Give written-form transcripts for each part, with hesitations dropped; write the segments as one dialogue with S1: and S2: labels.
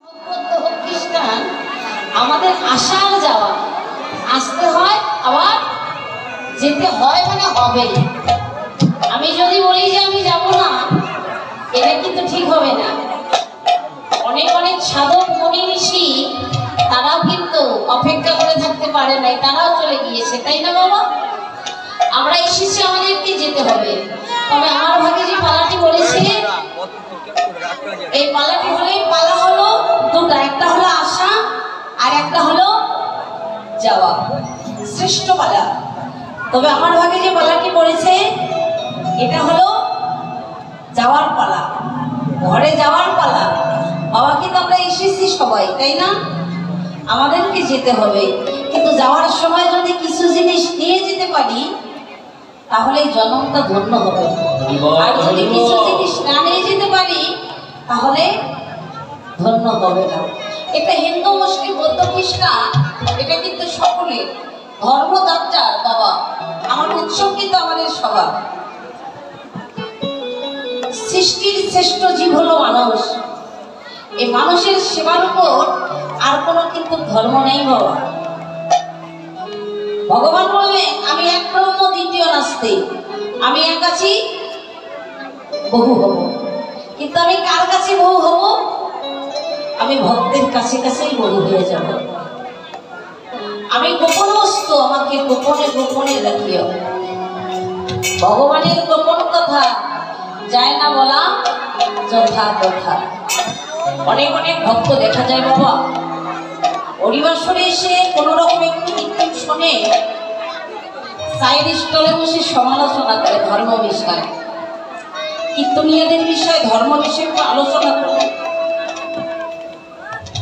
S1: খ্রিস্টান আমাদের আসা আর যাওয়া, আসতে হয় আবার যেতে হয়, মানে হবে। আমি যদি বলি যে আমি যাব না, এটা কিন্তু ঠিক হবে না। অনেক অনেক সাধক মুনি ঋষি তারাও কিন্তু অপেক্ষা করে থাকতে পারে নাই, তারাও চলে গিয়েছে, তাই না বাবা? আমরা এসেছি, আমাদেরকে যেতে হবে। তবে আমার ভাগে যে পালাটি বলেছে, এই পালাটি পালা হলো দুটা, একটা হলো আসা আর একটা হলো যাওয়া, শ্রেষ্ঠ পালা। তবে আমার ভাগে যে পালাটি পড়েছে এটা হলো যাওয়ার পালা, ঘরে যাওয়ার পালা। বাবা কিন্তু আমরা এসেছি সবাই, তাই না? আমাদেরকে যেতে হবে, কিন্তু যাওয়ার সময় যদি কিছু জিনিস নিয়ে যেতে পারি তাহলে জন্মটা ধন্য হবে। আর যদি কিছু জিনিস না নিয়ে যেতে পারি তাহলে ধন্য হবে না। এটা হিন্দু মুসলিম বৌদ্ধ খ্রিস্টান, এটা কিন্তু সকলে ধর্মযাত্রার বাবা। আমার উৎসব কিন্তু আমাদের সবার। সৃষ্টির শ্রেষ্ঠ জীব হলো মানুষ। এই মানুষের সেবার উপর আর কোনো কিন্তু ধর্ম নেই বাবা। ভগবান বললেন আমি এক ব্রহ্ম দ্বিতীয় নাস্তি, আমি এক আছি বহু হব। কিন্তু আমি কার কাছে বহু হব? আমি ভক্তের কাছে কাছেই বহু হয়ে যাব। আমি গোপন বস্তু, আমাকে গোপনে গোপনে রাখিও। ভগবানের গোপন কথা যায় না বলা যথা কথা। অনেক অনেক ভক্ত দেখা যায় বাবা, হরিবাসরে এসে কোন রকম একটু কীর্তন শুনে চায়ের স্টলে বসে সমালোচনা করে ধর্ম বিষয়, কীর্তনীয়দের বিষয়ে ধর্ম বিষয়ে একটু আলোচনা করে,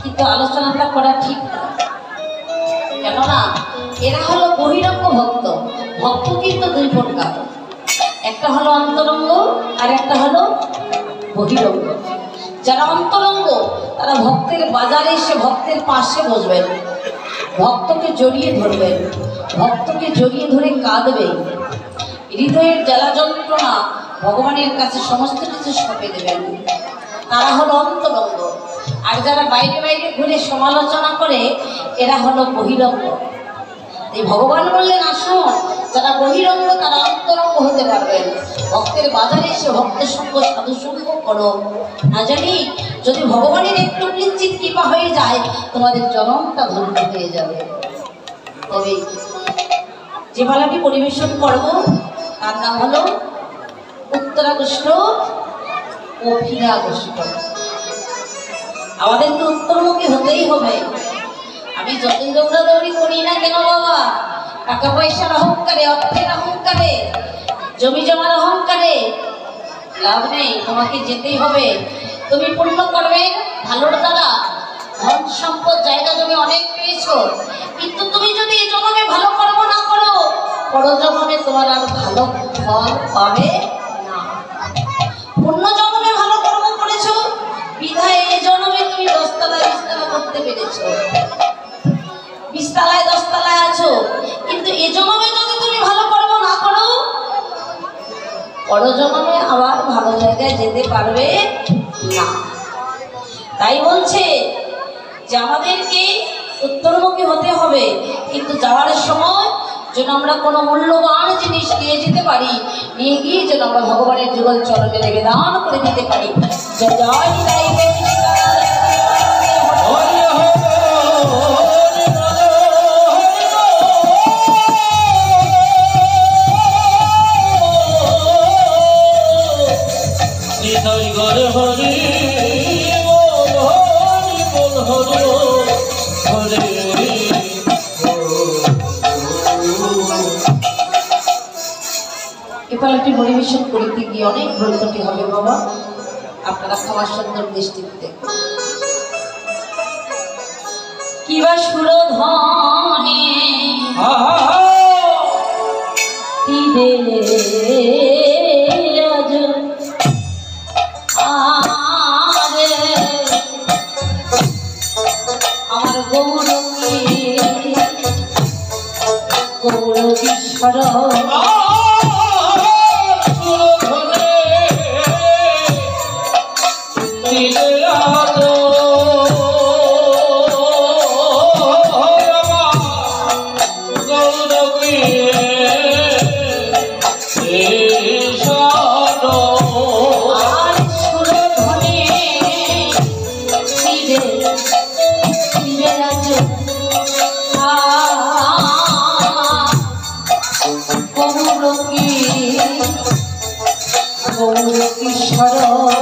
S1: কিন্তু আলোচনাটা করা ঠিক না। কেননা এরা হলো বহিরঙ্গ ভক্ত। ভক্ত কিন্তু দুই প্রকার, একটা হলো অন্তরঙ্গ আর একটা হলো বহিরঙ্গ। যারা অন্তরঙ্গ তারা ভক্তের বাজারে এসে ভক্তের পাশে বসবেন, ভক্তকে জড়িয়ে ধরবেন, ভক্তকে জড়িয়ে ধরে কাঁদবেন, হৃদয়ের জ্বালা যন্ত্রণা ভগবানের কাছে সমস্ত কিছু সঁপে দেবেন। তারা হলো অন্তরঙ্গ। আর যারা বাইরে বাইরে ঘুরে সমালোচনা করে এরা হলো বহিরঙ্গ। এই ভগবান বললেন আসুন, যারা বহিরঙ্গ তারা অন্তরঙ্গ হতে পারবেন। ভক্তের বাজারে এসে ভক্তের সঙ্গ সাধু সঙ্গ করো, না জানি যদি ভগবানের একটু কিঞ্চিত কৃপা হয়ে যায় তোমাদের জনমটা ধন্য হয়ে যাবে। তবে যে পালাটি পরিবেশন করব তার নাম হলো উত্তরাগোষ্ঠ ও ফিরাগোষ্ঠ। আমাদেরকে উত্তরমুখী হতেই হবে। আমি যতই দৌড়াদৌড়ি করি না কেন বাবা, টাকা পয়সার অহংকারে, অর্থের অহংকারে, জমি জমার অহংকারে লাভ নেই। তোমাকে যেতেই হবে। তুমি পূর্ণ করবে ভালোর দ্বারা, ধন সম্পদ জায়গা জমি অনেক পেয়েছো, কিন্তু তুমি যদি এই জন্মে ভালো কর্ম না করো পরজন্মে তোমার আর ভালো ফল পাবে না। পূর্ণ জন্মে ভালো কর্ম করেছো বিধায় এই জন্মে তুমি 10 তলায় 20 তলা করতে পেরেছো, 20 তলায় 10 তলায় আছো, কিন্তু এই জন্মে যদি তুমি ভালো কর্ম না করো পরজন্মে আবার ভালো জায়গায় যেতে পারবে না। তাই বলছে যে আমাদেরকে উত্তরমুখী হতে হবে, কিন্তু যাওয়ার সময় যেন আমরা কোনো মূল্যবান জিনিস নিয়ে যেতে পারি, নিয়ে গিয়ে যেন আমরা ভগবানের যুগল চরণে নিবেদন করে দিতে পারি। জয় জয় নিতাই পালাটি পরিবেশন করতে গিয়ে অনেক ভুলত্রুটি হবে বাবা, আপনারা খাওয়ার সুন্দর দৃষ্টিতে। কিবা সুরধনে আমার গৌরী গৌরীশ্বর
S2: Hare
S1: গৌরীশ্বর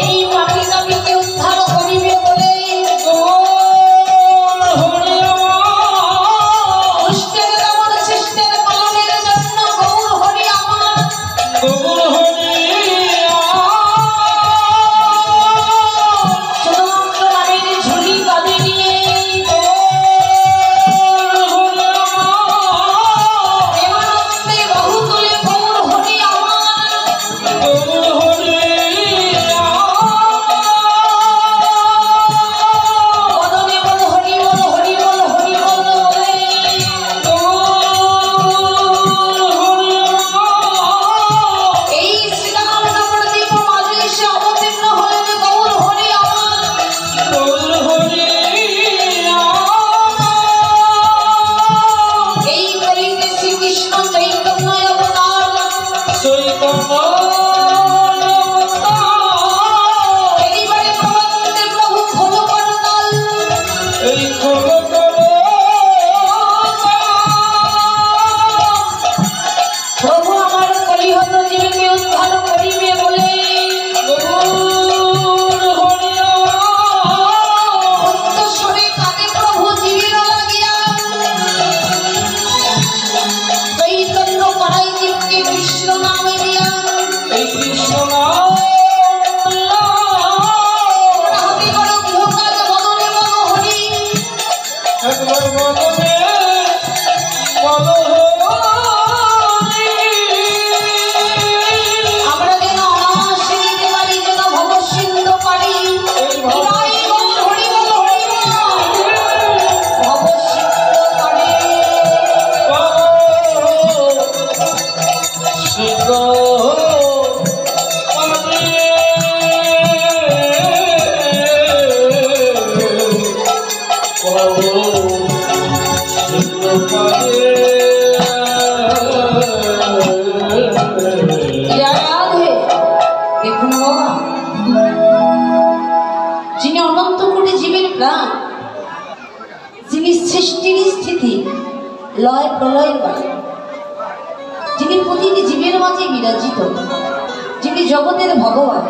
S2: এই পাখি
S1: লয় প্রলয়ের বাণী, যিনি প্রতিটি জীবের মাঝে বিরাজিত, যিনি জগতের ভগবান,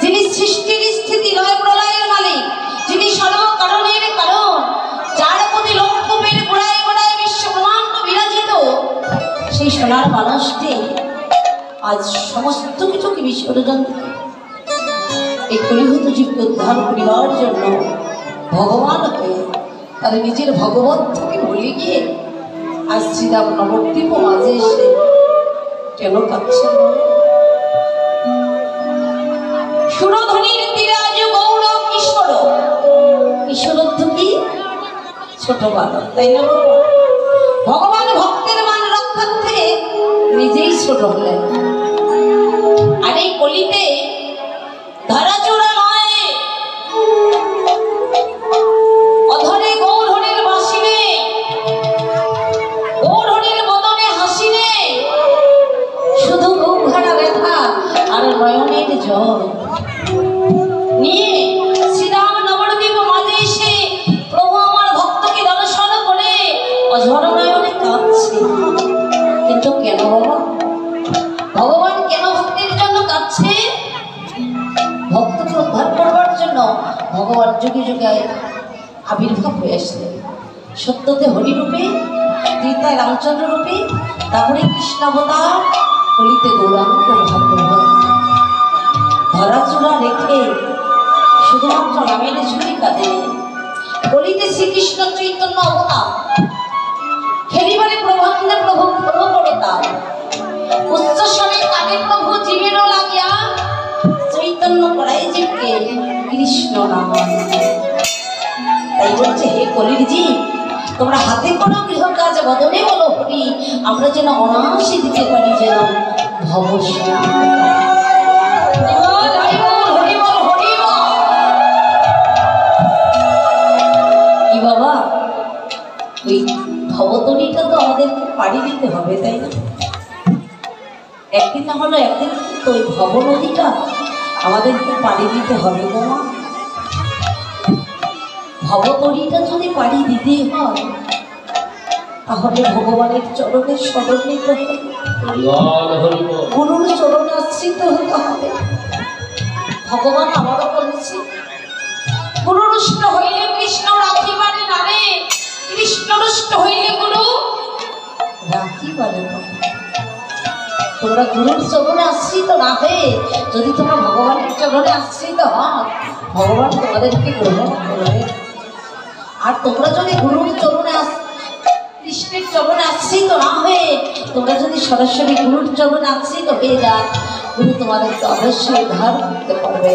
S1: যিনি সৃষ্টির স্থিতি লয় প্রলয়ের মালিক, যিনি সর্বকারণের কারণ, যার প্রতি লোককূপের গোড়ায় গোড়ায় বিশ্ব ব্রহ্মাণ্ড বিরাজিত, সেই সোনার মানুষটি আজ সমস্ত কিছুকে বিসর্জন এই কলিহত জীবকে উদ্ধার করিবার জন্য ভগবান হয়ে তার নিজের ভগবতকে ভুলে গিয়ে আজ শ্রীরাম নবদ্বীপ মাঝে এসে কেন কাঁদছে? সুরধ্বনির তীরে আজ গৌর কিশোর, কিশোরত্ব কি ছোট বালক, তাই না? ভগবান ভক্তের মান রক্ষার্থে নিজেই ছোট হলেন। আর এই কলিতে ধরাচোরা নয়, অধরে গৌরহরির বাসি নেই, গৌরহরির বদনে হাসি নেই, শুধু বুক ভাড়া ব্যথা আর নয়নের জল নিয়ে শ্রীরাম নবদ্বীপ মাঝে এসে প্রভু আমার ভক্তকে দর্শন করে অঝর নয়নে কাঁদছে। কিন্তু কেন বাবা? ভগবান কেন ভক্তের জন্য কাঁদছে? ভক্তকে উদ্ধার করবার জন্য ভগবান যুগে যুগে আবির্ভাব হয়ে আসলেন। সত্যতে হরিরূপে, ত্রেতায় রামচন্দ্র রূপে, তারপরে কৃষ্ণাবতার, কলিতে গৌরাঙ্গ ভগবান। ধরাচোরা রেখে শুধুমাত্র রামের ঝুলি কাঁদে, কলিতে শ্রীকৃষ্ণ চৈতন্য অবতার, খেলিবারে প্রবন্ধে প্রভু প্রভু করতাম, উচ্চস্বরে কানে প্রভু জীবেরও লাগিয়া চৈতন্য করাই জীবকে কৃষ্ণ নাম। তাই বলছে, হে কলির জীব, তোমরা হাতে করো গৃহ কাজ, বদনে বলো হরি, আমরা যেন অনায়াসে দিতে পারি যেন ভবশ্রী। কি বাবা, ওই ভবতরীটা তো আমাদেরকে পাড়ি দিতে হবে, তাই না? একদিন না হলো একদিন তো ওই ভব নদীটা আমাদেরকে পাড়ি দিতে হবে গো মা। ভবতরীটা যদি পাড়ি দিতে হয় তাহলে ভগবানের চরণে স্মরণ নিতে হবে, গুরুর চরণে আশ্রিত হতে হবে। ভগবান আমারও বলেছে, গুরুরুষ্ট হইলে কৃষ্ণ রাখিবারে নারে, কৃষ্ণরুষ্ট হইলে গুরু রাখিবারে না। তোমরা গুরুর চরণে আশ্রিত না হয়ে যদি তোমরা ভগবানের চরণে আশ্রিত হও, ভগবান তোমাদেরকে গ্রহণ করবে। আর তোমরা যদি গুরুর চরণে কৃষ্ণের চরণে আশ্রিত না হয়ে তোমরা যদি সরাসরি গুরুর চরণে আশ্রিত হয়ে যান, গুরু তোমাদেরকে অবশ্যই উদ্ধার করতে পারবে।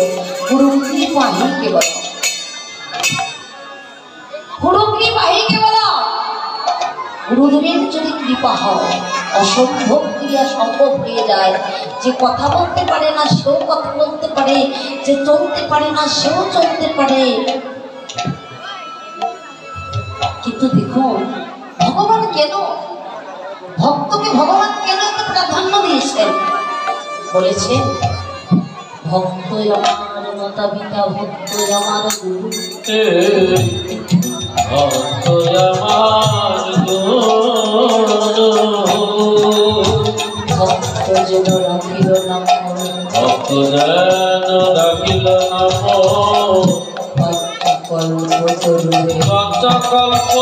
S1: গুরু কৃপা হি কেবল, গুরু কৃপা হি কেবল। গুরুদেবের যদি কৃপা হয় অসম্ভব ক্রিয়া সম্ভব হয়ে যায়। যে কথা বলতে পারে না সেও কথা বলতে পারে, যে চলতে পারে না সেও চলতে পারে। কিন্তু দেখুন ভগবান কেন ভক্তকে ভগবান কেন এত প্রাধান্য দিয়েছেন? বলেছে ভক্ত আমার মাতা পিতা, ভক্ত আমার গুরু,
S2: ভক্ত আমার
S1: ভক্ত যেন রাখিল নাম,
S2: ভক্ত যেন রাখিল নাম,
S1: কল্প তরুণে
S2: কল্প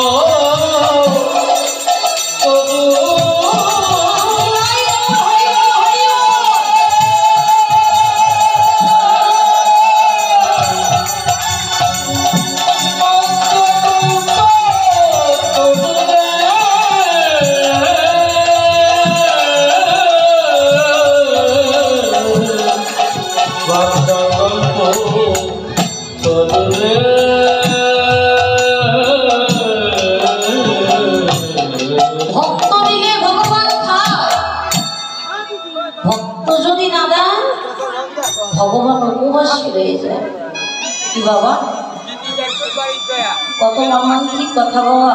S1: ভগবান উপবাসী হয়ে যায়। কি বাবা, কত মর্মান্তিক কথা বাবা।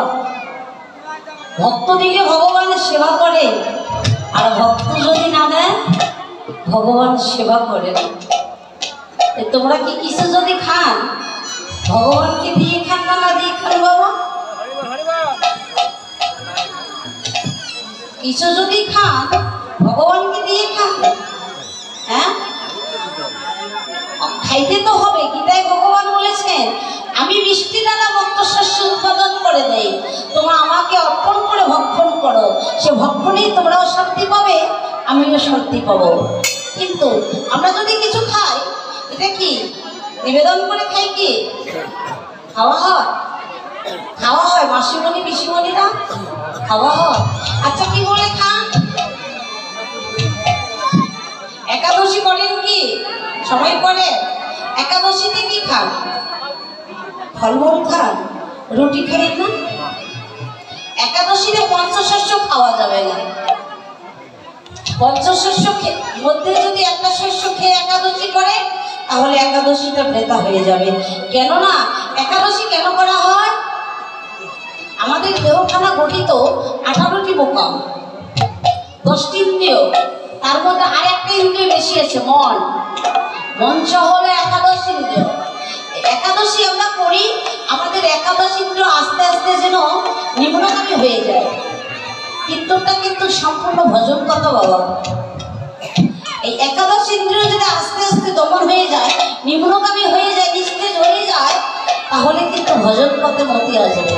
S1: ভক্ত দিলে ভগবান সেবা করে, আর ভক্ত যদি না দেয় ভগবান সেবা করে না। তোমরা কি কিছু যদি খান ভগবানকে দিয়ে খান না দিয়ে খান বাবা? কিছু যদি খান ভগবানকে দিয়ে খান। হ্যাঁ, খাইতে তো হবে। গীতায় ভগবান বলেছেন আমি বৃষ্টি দ্বারা মত্স্য উৎপাদন করে দেই, তোমরা আমাকে অর্পণ করে ভক্ষণ করো, সে ভক্ষণেই তোমরাও শান্তি পাবে, আমিও শান্তি পাবো। কিন্তু আমরা যদি কিছু খাই, এটা কি নিবেদন করে খাই? কি খাওয়া হয়? খাওয়া হয় মাসিমণি পিসিমণিরা খাওয়া হয়। আচ্ছা কি বলে খান? একাদশী করেন কি? সবাই করে। একাদশীতে কি খান? ফলমূল খান, রুটি খাই না। একাদশীতে পঞ্চশস্য খাওয়া যাবে না। পঞ্চশস্য মধ্যে যদি একটা শস্য খেয়ে একাদশী করে তাহলে একাদশীটা বৃথা হয়ে যাবে। কেননা একাদশী কেন করা হয়? আমাদের দেহখানা গঠিত 18টি মোকাম, 10টি ইন্দ্রিয়, তার মধ্যে আর একটা ইন্দ্রিয় বেশি আছে, মন। মঞ্চ হলো একাদশ ইন্দ্রিয়। একাদশী আমরা করি, আমাদের একাদশ ইন্দ্রিয় আস্তে আস্তে যেন নিম্নগামী হয়ে যায়। কীর্তনটা কিন্তু সম্পূর্ণ ভজন কথা বাবা। এই একাদশ ইন্দ্রিয় যদি আস্তে আস্তে দমন হয়ে যায়, নিম্নগামী হয়ে যায়, নিস্তেজ হয়ে যায়, তাহলে কিন্তু ভজন পথে মতি আসবে।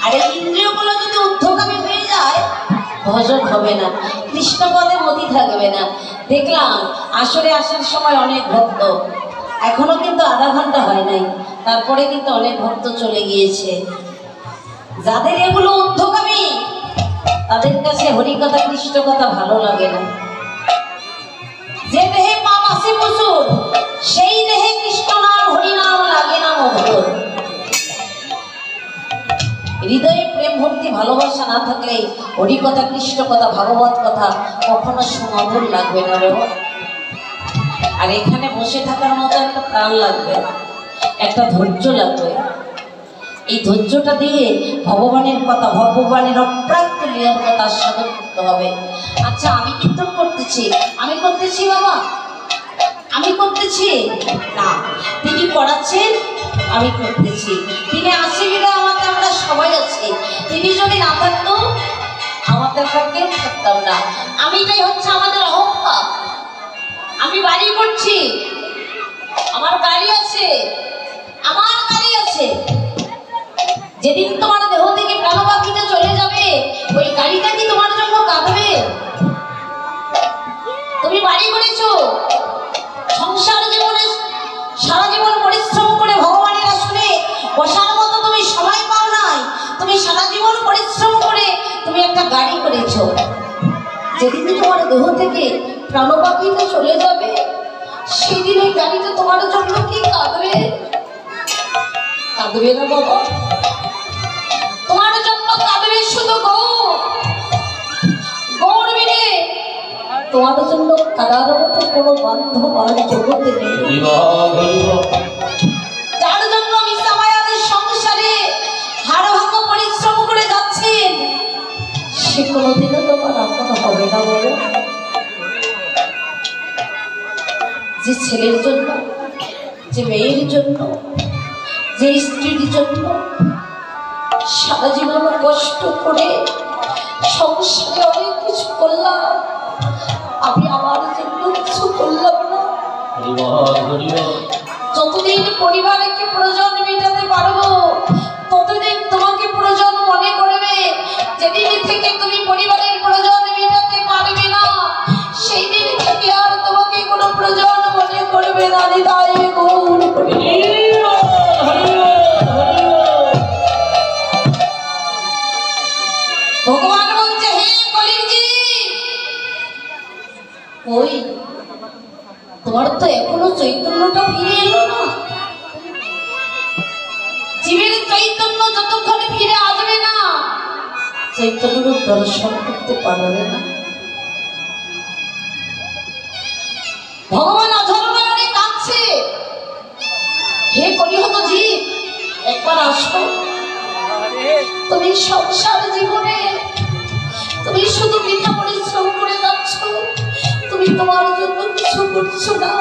S1: আর এই ইন্দ্রিয়গুলো যদি ঊর্ধ্বগামী হয়ে যায় ভজন হবে না, কৃষ্ণ পদে মতি থাকবে না। দেখলাম আসরে আসার সময় অনেক ভক্ত, এখনো কিন্তু আধা ঘন্টা হয় নাই, তারপরে কিন্তু অনেক ভক্ত চলে গিয়েছে। যাদের এগুলো ঊর্ধ্বগামী তাদের কাছে হরিকথা কৃষ্ণ কথা ভালো লাগে না। যে দেহে পাপ আছে প্রচুর, সেই দেহে কৃষ্ণ নাম হরিনাম লাগে না মধুর। হৃদয়ে প্রেম ভক্তি ভালোবাসা না থাকলে হরিকথা কৃষ্ণ কথা ভাগবত কথা কখনো সুমধুর লাগবে না বাবা। আর এখানে বসে থাকার মতো একটা প্রাণ লাগবে, একটা ধৈর্য লাগবে। এই ধৈর্যটা দিয়ে ভগবানের কথা, ভগবানের অপ্রাপ্ত লীলার কথা আস্বাদন করতে হবে। আচ্ছা আমি কীর্তন করতেছি, আমি করতেছি বাবা, আমি করতেছি না, তিনি করাচ্ছেন, আমি করতেছি। তিনি আছেন বলে আমাদের আমরা সবাই আছি, তিনি যদি না থাকতো আমাদের কেউ থাকতাম না। আমিটাই হচ্ছে আমাদের অহংকার। আমি বাড়ি করছি, আমার গাড়ি আছে, আমার গাড়ি আছে। যেদিন তোমার দেহ থেকে প্রাণ পাখিটা চলে যাবে, ওই গাড়িটা কি তোমার জন্য কাঁদবে? তুমি বাড়ি করেছো, সংসার জীবনে সারা জীবন পরিশ্রম করে ভগবানের আসনে বসার মতো তুমি সময় পাও নাই, তুমি সারা জীবন পরিশ্রম করে তুমি একটা গাড়ি করেছো। যেদিন তোমার দেহ থেকে প্রাণ পাখিটা চলে যাবে, সেদিন ওই গাড়িটা তোমার জন্য কি কাঁদবে? কাঁদবে না বাবা, তোমার জন্য কাঁদবে শুধু গৌর বিনে। তোমার জন্য কাদার মতো কোনো বান্ধব আর জগতে নেই। যার জন্য মিশা মায়াদের সংসারে হাড় ভাঙা পরিশ্রম করে যাচ্ছেন, সে যে ছেলের জন্য, যে মেয়ের জন্য, যে স্ত্রীর জন্য সারা জীবন কষ্ট করে সংসারে অনেক কিছু করলাম, আমি আমার জন্য কিছু করলাম না। যতদিন পরিবারকে প্রয়োজন মেটাতে পারবো ততদিন তোমাকে প্রয়োজন মনে করবে। যেদিন থেকে তুমি পরিবারের প্রয়োজন মেটাতে পারবে না সেই দিন থেকে আর তোমাকে কোনো প্রয়োজন মনে করবে না। হৃদয় গৌর ভগবান বলছে, হে কলিজি, ওই তোমার তো এখনো চৈতন্যটা ফিরে এলো না। জীবের চৈতন্য যতক্ষণ ফিরে আসবে না চৈতন্যের দর্শন করতে পারবে না। ভগবান অধর্মে কাঁদছে, হে কলিহত জীব, একবার আসো। তুমি সংসার জীবনে তুমি শুধু বৃথা পরিশ্রম করে যাচ্ছ, তুমি তোমার জন্য কিছু করছো না।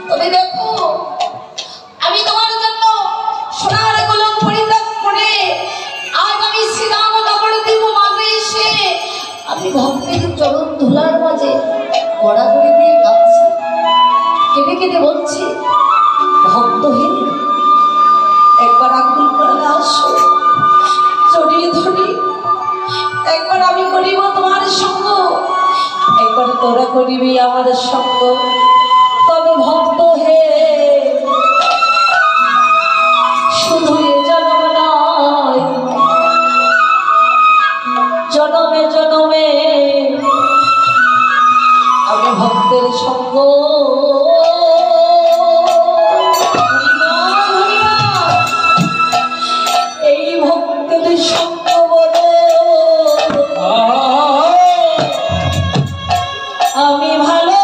S1: তবে দেখো, আমি তোমার জন্য সোনার গোলক পরিত্যাগ করে আজ আমি শ্রীরাম নবদ্বীপ মাঝে এসে আমি ভক্তের চরণ ধুলার মাঝে গড়াগড়ি দিয়ে কাঁদছি, কেঁদে কেঁদে বলছি, ভক্তহীন একবার আকুল প্রাণে আসো, জড়িয়ে ধরি। একবার আমি করিব তোমার সঙ্গ, একবার তোরা করিবি আমার সঙ্গ। তবে ভক্ত হে, শুধু এ জন্ম নয়, জনমে জনমে আমি ভক্তের সঙ্গ। এই ভক্তের সঙ্গ বলে আমি ভালো,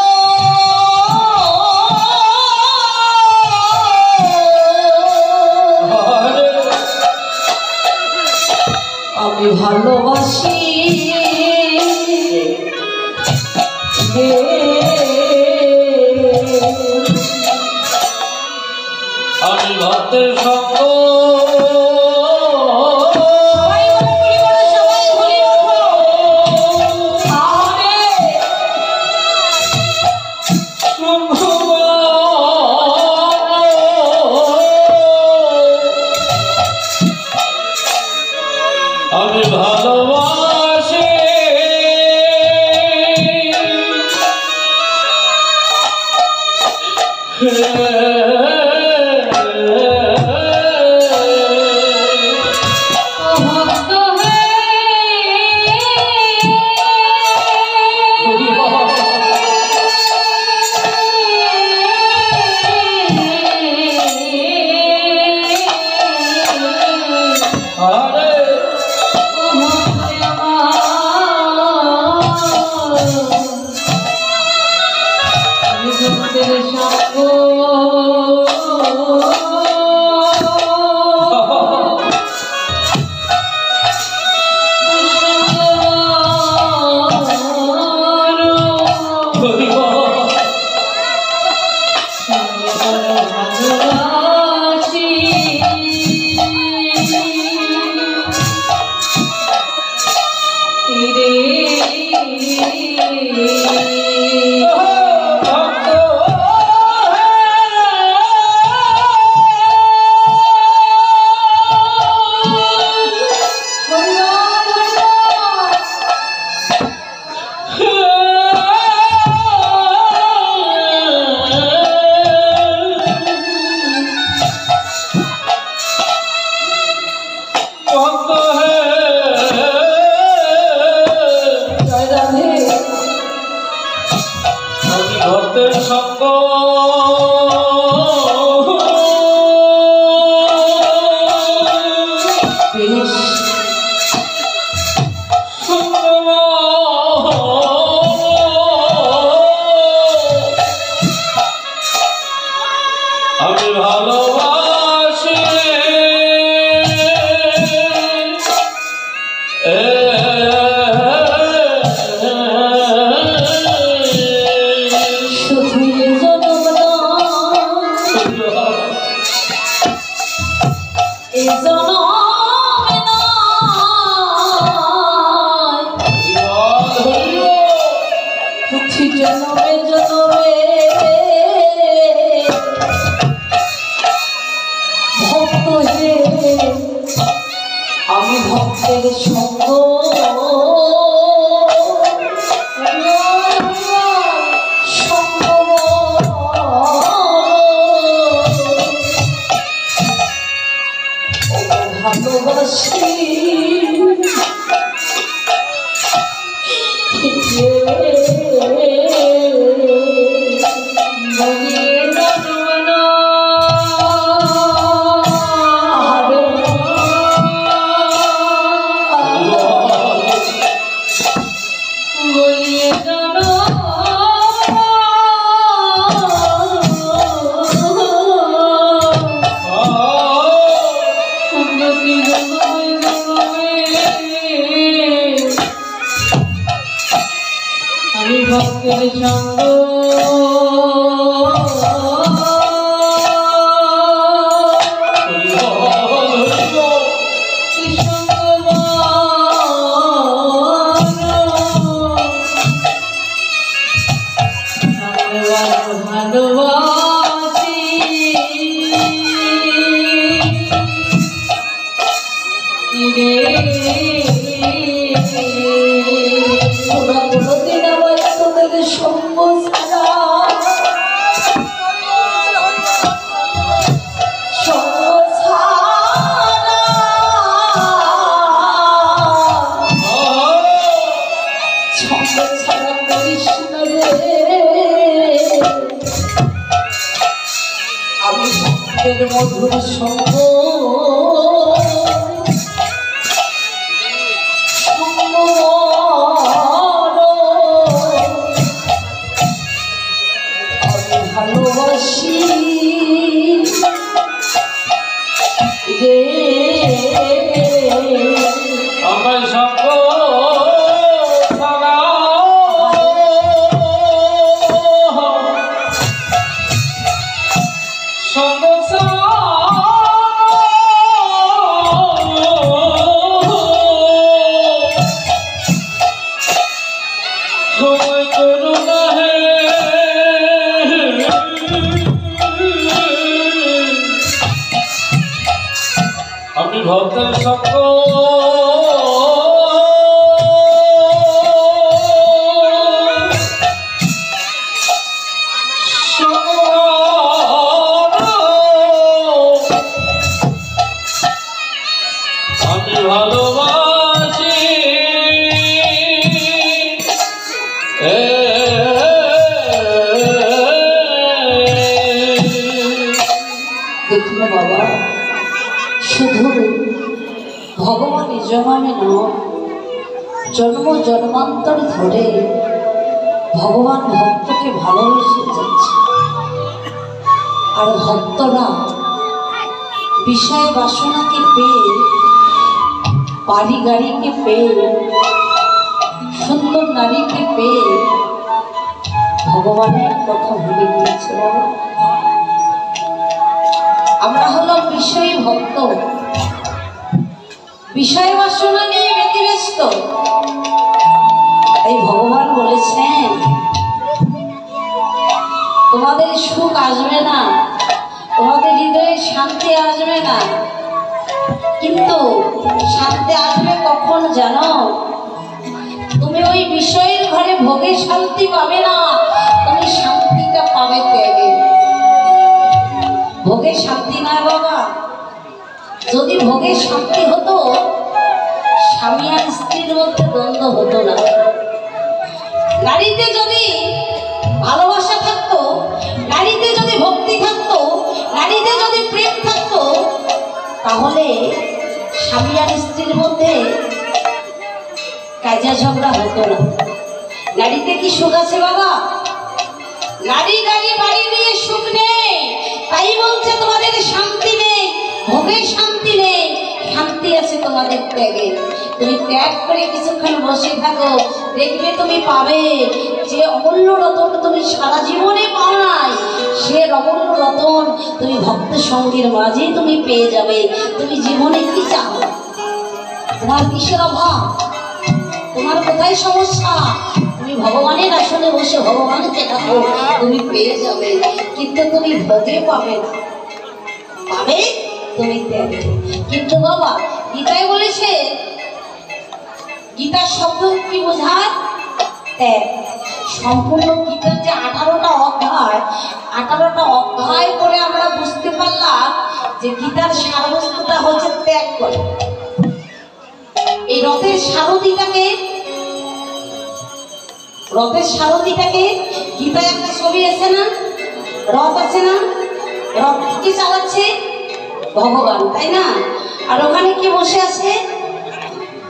S1: আমি ভালোবাসি
S2: আমি ভক্তের সঙ্গ। আমি ভালোবাসি
S1: জনমে জনমে ভক্ত হে আমি ভক্তের সঙ্গ ভালোবাসি আমি ভক্তের সঙ্গ ভালোবাসি রে কোনদিন আমার তোদের সঙ্গ ছাড়া করিস না রে আমি ভক্তের মধুর সঙ্গ ভালোবাসি রে
S2: আমার সঙ্গ ছাড়া সঙ্গ সময় করো না হে আমি ভক্তের সঙ্গ আমি ভালোবাসি
S1: দেখুন বাবা শুধু ভগবানের জন্মে নয় জন্ম জন্মান্তর ধরে ভগবান ভক্তকে ভালোবেসে যাচ্ছে আর ভক্তরা বিষয় বাসনাকে পেয়ে বাড়ি গাড়িকে পেয়ে সুন্দর নারীকে পেয়ে ভগবানের কথা ভুলে গিয়েছে বাবা আমরা হলাম বিষয়ী ভক্ত বিষয় বাসনা নিয়ে ব্যতিব্যস্ত তাই ভগবান বলেছেন তোমাদের সুখ আসবে না তোমাদের হৃদয়ে শান্তি আসবে না কিন্তু শান্তি আসবে কখন জানো তুমি ওই বিষয়ের ঘরে ভোগে শান্তি পাবে না তুমি শান্তিটা পাবে ত্যাগে ভোগে শান্তি না বাবা যদি ভোগে শান্তি হতো স্বামী আর স্ত্রীর মধ্যে দ্বন্দ্ব হতো না নারীতে যদি ভালোবাসা থাকতো নারীতে যদি ভক্তি থাকতো নারীতে যদি প্রেম থাকতো তাহলে স্বামী আর স্ত্রীর মধ্যে কাজা ঝগড়া হতো না নারীতে কি সুখ আছে বাবা নারী গাড়ি বাড়ি নিয়ে সুখ নেই তাই বলছে তোমাদের শান্তি নেই ভোগের শান্তি নেই শান্তি আছে তোমাদের ত্যাগে তুমি ত্যাগ করে কিছুক্ষণ বসে থাকো দেখবে তুমি পাবে যে অমূল্য রতন তুমি সারা জীবনে পাও নাই সে অমূল্য রতন তুমি ভক্ত সঙ্গের মাঝে তুমি পেয়ে যাবে তুমি জীবনে কি চাও তোমার কিসের অভাব তোমার কোথায় সমস্যা তুমি তুমি ভগবানের আসনে বসে ভগবানকে ডাকো, তুমি পেয়ে যাবে, কিন্তু তুমি ভোগে পাবে না, পাবে তুমি ত্যাগে। কিন্তু বাবা গীতায় বলেছে, গীতার শব্দ কি বোঝায়? ত্যাগ। সম্পূর্ণ গীতার যে 18টা অধ্যায়, 18টা অধ্যায় করে আমরা বুঝতে পারলাম যে গীতার সারবস্তুটা হচ্ছে ত্যাগ করে। এই রথের সারথিটাকে, রথের সারথিটাকে গীতায় একটা ছবি আছে না, রথ আছে না, রথ কি চালাচ্ছে? ভগবান, তাই না? আর ওখানে কি বসে আছে?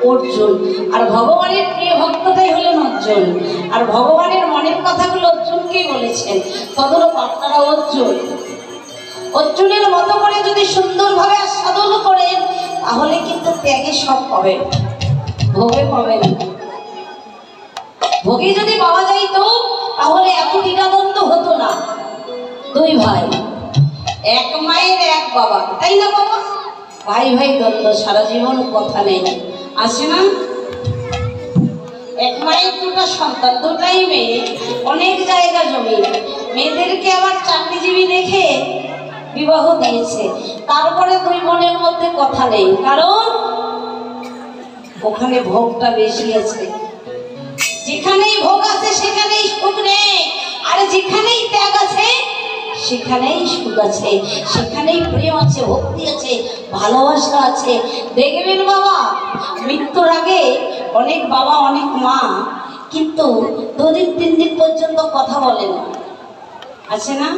S1: অর্জুন। আর ভগবানের প্রিয় ভক্তটাই হলেন অর্জুন। আর ভগবানের মনের কথাগুলো অর্জুনকেই বলেছেন, তদরূপ আপনারা অর্জুন। অর্জুনের মতো করে যদি সুন্দরভাবে সাধন করেন, তাহলে কিন্তু ত্যাগে সব পাবেন, ভোগে পাবেন। ভোগে যদি পাওয়া যাইত, তাহলে এত দ্বিধাদ্বন্দ্ব হতো না। দুই ভাই, এক মায়ের এক বাবা, তাই না বাবা? ভাই ভাই দ্বন্দ্ব সারা জীবন কথা নেই, আসে না? এক মায়ের দুটা সন্তান, দুটাই মেয়ে, অনেক জায়গা জমি, মেয়েদেরকে আবার চাকরিজীবী দেখে বিবাহ দিয়েছে। তারপরে দুই বোনের মধ্যে কথা নেই, কারণ ওখানে ভোগটা বেশি আছে। যেখানেই ভোগ আছে সেখানেই সুখ নেই, আর যেখানেই ত্যাগ আছে সেখানেই সুখ আছে, সেখানেই প্রেম আছে, ভক্তি আছে, ভালোবাসা আছে। দেখবেন বাবা, মৃত্যুর আগে অনেক বাবা অনেক মা কিন্তু 2 দিন 3 দিন পর্যন্ত কথা বলে না, আছে না?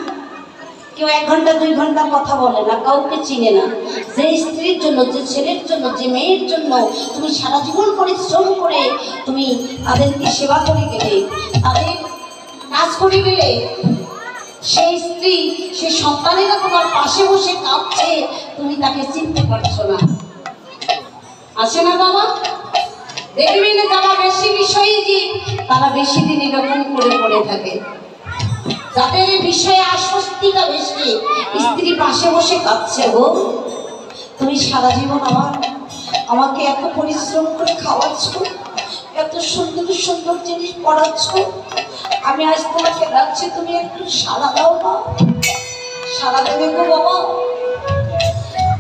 S1: কেউ 1 ঘন্টা 2 ঘন্টা কথা বলে না, কাউকে চিনে না। যে স্ত্রীর জন্য, যে ছেলের জন্য, যে মেয়ের জন্য তুমি সারা জীবন পরিশ্রম করে তুমি তাদেরকে সেবা করে গেলে, তাদের কাজ করে গেলে, সেই স্ত্রী, সেই সন্তানেরা তোমার পাশে বসে কাঁদছে, তুমি তাকে চিনতে পারছো না, আছে না বাবা? দেখবেন যারা বেশি বিষয়ী জীব, তারা বেশি দিন এরকম করে পড়ে থাকে। যাদের বিষয়ে আশ্বস্তিটা বেশি, স্ত্রী পাশে বসে কাঁদছে, গো তুমি সারা জীবন আমাকে এত পরিশ্রম করে খাওয়াচ্ছ, এত সুন্দর সুন্দর জিনিস পড়াচ্ছ, আমি আজ তোমাকে ডাকছি, তুমি একটু সাড়া দাও না, সাড়া দেবে গো বাবা।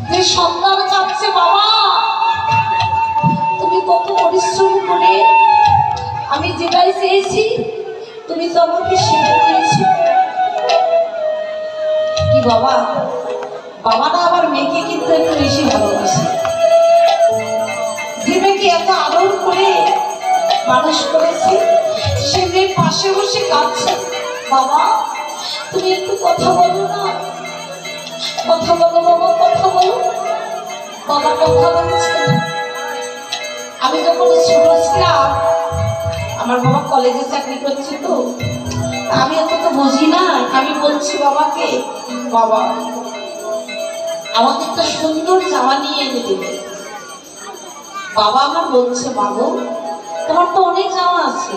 S1: যে সন্তান কাঁদছে, বাবা তুমি কত পরিশ্রম করে আমি যেটাই চেয়েছি তুমি তো আমাকে সেটা দিয়েছো। কি বাবা, বাবারা আবার মেয়েকে কিন্তু একটু বেশি ভালোবাসে। যে মেয়েকে এত আদর করে মানুষ করেছে, সে মেয়ে পাশে বসে কাঁদছে, বাবা তুমি একটু কথা বলো না, কথা বলো বাবা, কথা বলো। বাবা কথা বলছে না। আমি যখন ছোট ছিলাম, আমার বাবা কলেজে চাকরি করছে, তো আমি এত তো বুঝি না, আমি বলছি বাবাকে, বাবা আমাকে একটা সুন্দর জামা নিয়ে এনে দেবে। বাবা আমার বলছে, বাবু তোমার তো অনেক জামা আছে,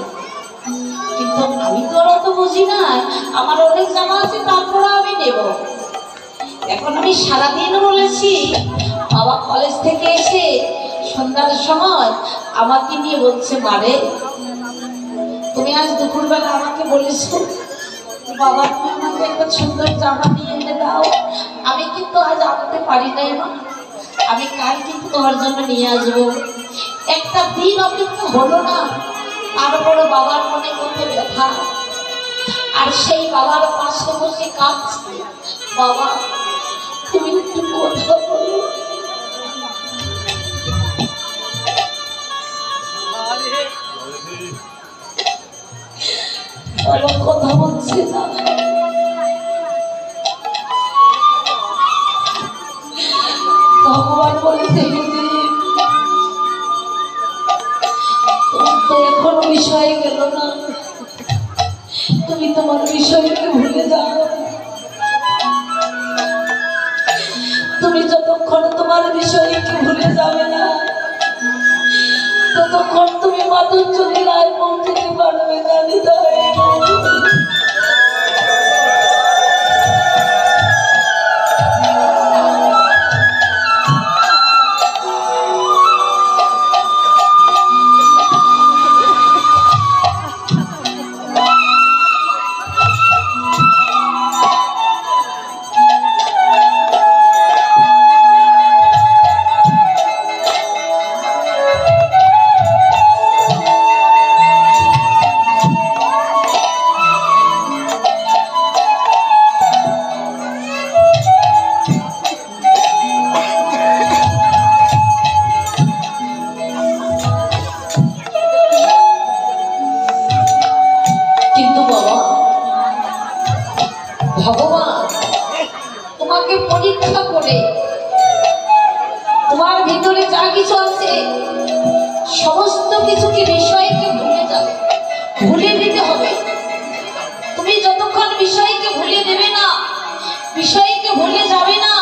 S1: কিন্তু আমি তো আর অত বুঝি না, আমার অনেক জামা আছে, তারপরে আমি নেব। এখন আমি সারাদিন বলেছি, বাবা কলেজ থেকে এসে সন্ধ্যার সময় আমাকে নিয়ে বলছে, মারে তুমি আজ দুপুরবেলা আমাকে বলেছো বাবা তুমি আমাকে একটা সুন্দর জামা নিয়ে এনে দাও, আমি কিন্তু আজ আনতে পারি নাই মা, আমি কাল কিন্তু তোমার জন্য নিয়ে আসবো। একটা দিন অপেক্ষা হলো না, তারপরে বাবার মনে কত ব্যথা, আর সেই বাবার পাশে বসে কাঁদছে, বাবা তুমি একটু কথা বলো। বাবা কথা বলছে না, ভগবান বলছে তোমার তো এখনো বিষয় গেল না, তুমি তোমার বিষয়কে ভুলে যাও। তুমি যতক্ষণ তোমার বিষয়কে ভুলে যাবে না, ততক্ষণ তুমি মাতঙ্গজলি রায় পৌঁছতে পারবে না। কিছু আছে সমস্ত কিছুকে বিষয়কে ভুলে যাবে, ভুলে দিতে হবে। তুমি যতক্ষণ বিষয়কে ভুলে দেবে না, বিষয়কে ভুলে যাবে না,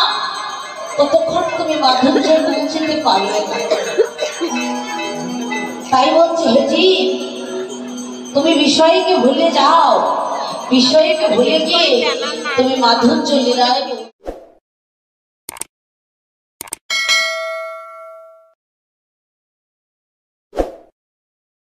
S1: ততক্ষণ তুমি মাধুর্য পৌঁছতে পারবে না। তাই বলছে হে জীব, তুমি বিষয়কে ভুলে যাও, বিষয়কে ভুলে গিয়ে তুমি মাধুর্য লীলায়